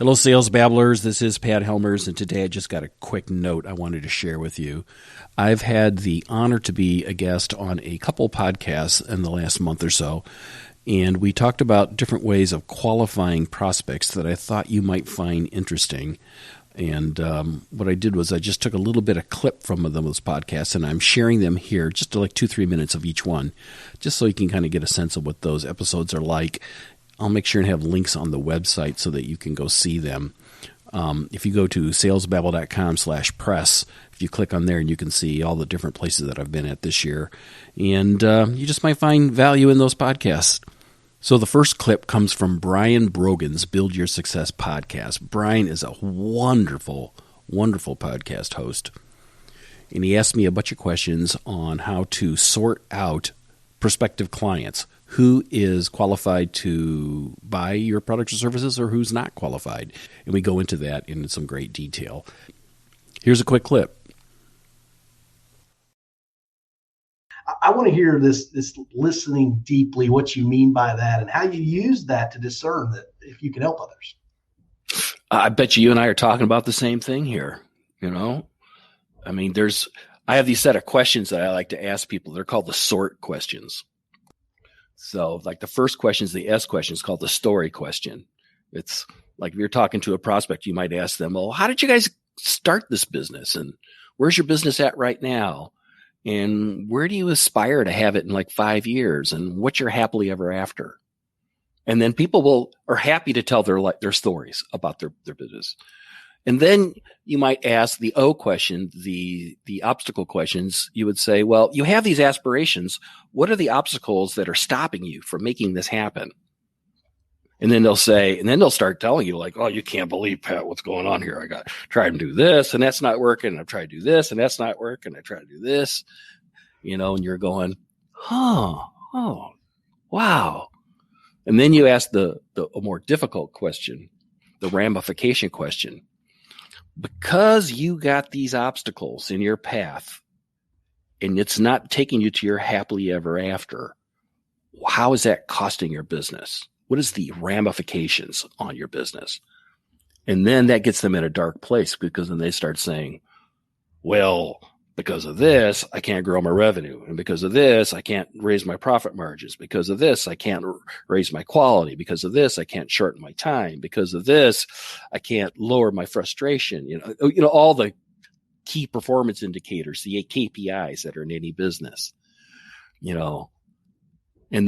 Hello, Sales Babblers. This is Pat Helmers, and today I just got a quick note I wanted to share with you. I've had the honor to be a guest on a couple podcasts in the last month or so, and we talked about different ways of qualifying prospects that I thought you might find interesting. And what I did was I just took a little bit of clip from those podcasts, and I'm sharing them here, just like 2-3 minutes of each one, just so you can kind of get a sense of what those episodes are like. I'll make sure and have links on the website so that you can go see them. If you go to salesbabble.com/press, if you click on there, and you can see all the different places that I've been at this year. And you just might find value in those podcasts. So the first clip comes from Brian Brogan's Build Your Success podcast. Brian is a wonderful, wonderful podcast host. And he asked me a bunch of questions on how to sort out prospective clients. Who is qualified to buy your products or services or who's not qualified? And we go into that in some great detail. Here's a quick clip. I want to hear this listening deeply, what you mean by that and how you use that to discern that if you can help others. I bet you and I are talking about the same thing here. You know, I mean, I have these set of questions that I like to ask people. They're called the SORT questions. So like the first question is the S question. It's called the story question. It's like if you're talking to a prospect, you might ask them, well, how did you guys start this business? And where's your business at right now? And where do you aspire to have it in like 5 years? And what's your happily ever after? And then people are happy to tell their stories about their business. And then you might ask the O question, the obstacle questions. You would say, well, you have these aspirations. What are the obstacles that are stopping you from making this happen? And then they'll start telling you like, oh, you can't believe, Pat, what's going on here. I tried to do this and that's not working. I've tried to do this and that's not working. I tried to do this, and you're going, oh, wow. And then you ask a more difficult question, the ramification question. Because you got these obstacles in your path and it's not taking you to your happily ever after, how is that costing your business? What is the ramifications on your business? And then that gets them in a dark place because then they start saying, well, because of this, I can't grow my revenue. And because of this, I can't raise my profit margins. Because of this, I can't raise my quality. Because of this, I can't shorten my time. Because of this, I can't lower my frustration. All the key performance indicators, the KPIs that are in any business, and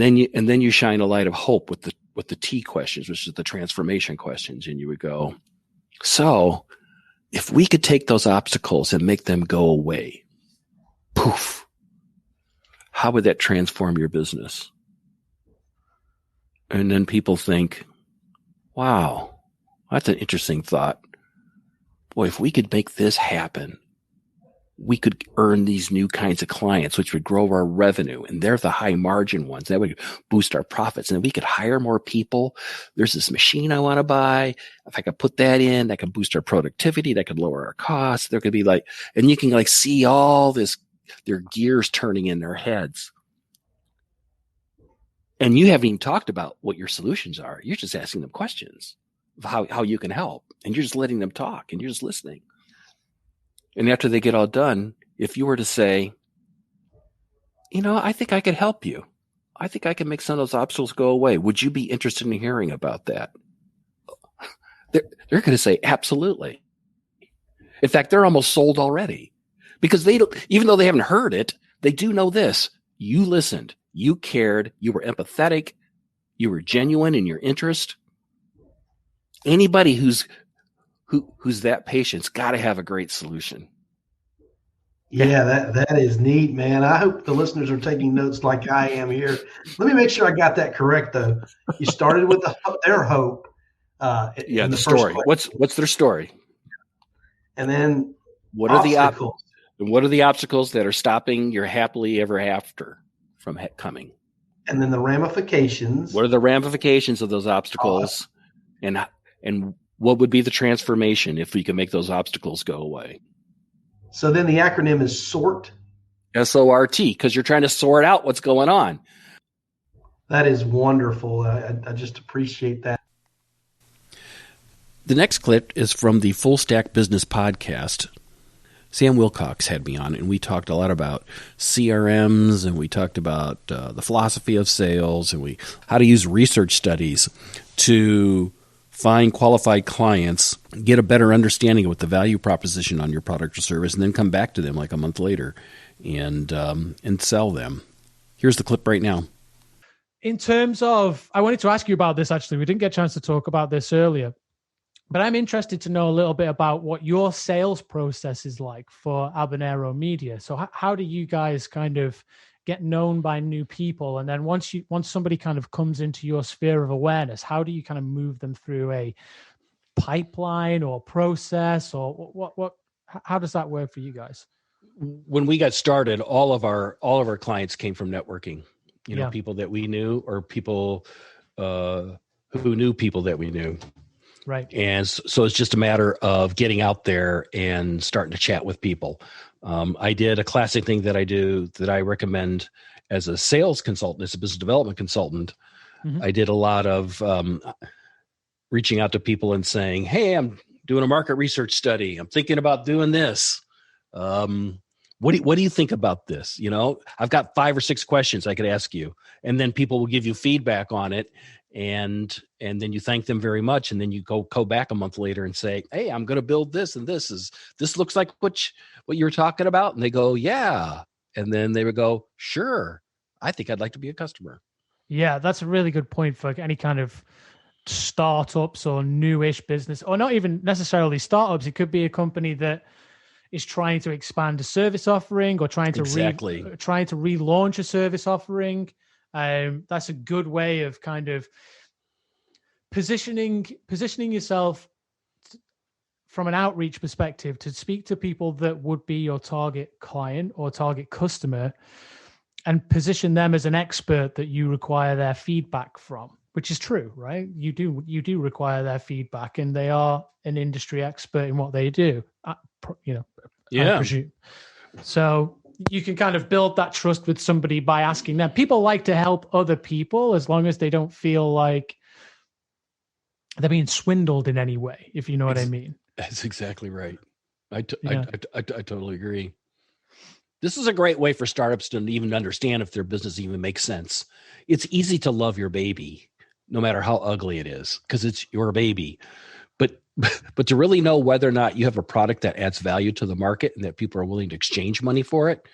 then you shine a light of hope with the T questions, which is the transformation questions. And you would go, so if we could take those obstacles and make them go away, poof, how would that transform your business? And then people think, wow, that's an interesting thought. Boy, if we could make this happen, we could earn these new kinds of clients, which would grow our revenue. And they're the high margin ones. That would boost our profits. And then we could hire more people. There's this machine I want to buy. If I could put that in, that could boost our productivity. That could lower our costs. There could be and you can see all this, their gears turning in their heads. And you haven't even talked about what your solutions are. You're just asking them questions of how you can help. And you're just letting them talk and you're just listening. And after they get all done, if you were to say, I think I could help you. I think I can make some of those obstacles go away. Would you be interested in hearing about that? They're going to say, absolutely. In fact, they're almost sold already because they don't, even though they haven't heard it, they do know this. You listened, you cared, you were empathetic, you were genuine in your interest. Anybody who's that patient's got to have a great solution. Yeah, that is neat, man. I hope the listeners are taking notes like I am here. Let me make sure I got that correct, though. You started with their hope. The story. What's their story? And then what are the obstacles? What are the obstacles that are stopping your happily ever after from coming? And then the ramifications. What are the ramifications of those obstacles? And what would be the transformation if we can make those obstacles go away? So then the acronym is SORT. SORT, because you're trying to sort out what's going on. That is wonderful. I just appreciate that. The next clip is from the Full Stack Business Podcast. Sam Wilcox had me on, and we talked a lot about CRMs, and we talked about the philosophy of sales, and how to use research studies to find qualified clients, get a better understanding of what the value proposition on your product or service, and then come back to them like a month later and sell them. Here's the clip right now. In terms of, I wanted to ask you about this, actually. We didn't get a chance to talk about this earlier. But I'm interested to know a little bit about what your sales process is like for Habanero Media. So how do you guys kind of get known by new people? And then once somebody kind of comes into your sphere of awareness, how do you kind of move them through a pipeline or process, or how does that work for you guys? When we got started, all of our clients came from networking, people that we knew, or people who knew people that we knew. Right. And so it's just a matter of getting out there and starting to chat with people. I did a classic thing that I do that I recommend as a sales consultant, as a business development consultant. Mm-hmm. I did a lot of reaching out to people and saying, hey, I'm doing a market research study. I'm thinking about doing this. What do you think about this? I've got 5 or 6 questions I could ask you. And then people will give you feedback on it. And then you thank them very much, and then you go back a month later and say, hey, I'm going to build this, and this looks like what you were talking about. And they go, yeah. And then they would go, sure, I think I'd like to be a customer. Yeah, that's a really good point for any kind of startups or newish business, or not even necessarily startups. It could be a company that is trying to expand a service offering, or trying to relaunch a service offering. That's a good way of kind of positioning yourself from an outreach perspective to speak to people that would be your target client or target customer, and position them as an expert that you require their feedback from, which is true, right? You do require their feedback, and they are an industry expert in what they do, I presume. So you can kind of build that trust with somebody by asking them. People like to help other people as long as they don't feel like they're being swindled in any way, if you know what I mean. That's exactly right. I totally agree. This is a great way for startups to even understand if their business even makes sense. It's easy to love your baby, no matter how ugly it is, because it's your baby. But to really know whether or not you have a product that adds value to the market and that people are willing to exchange money for it,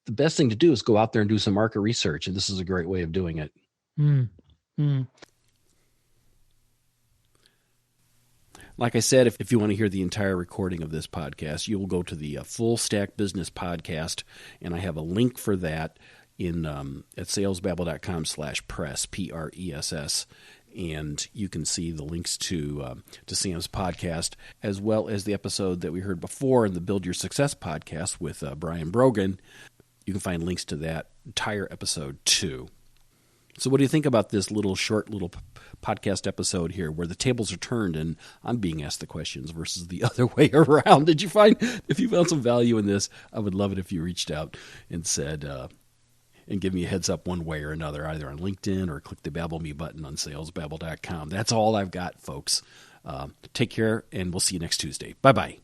the best thing to do is go out there and do some market research. And this is a great way of doing it. Like I said, if you want to hear the entire recording of this podcast, you will go to the Full Stack Business Podcast, and I have a link for that at salesbabbling.com/press, PRESS. And you can see the links to Sam's podcast, as well as the episode that we heard before in the Build Your Success podcast with Brian Brogan. You can find links to that entire episode too. So what do you think about this short little podcast episode here, where the tables are turned and I'm being asked the questions versus the other way around? If you found some value in this, I would love it if you reached out and said, and give me a heads up one way or another, either on LinkedIn or click the Babble Me button on salesbabbling.com. That's all I've got, folks. Take care, and we'll see you next Tuesday. Bye-bye.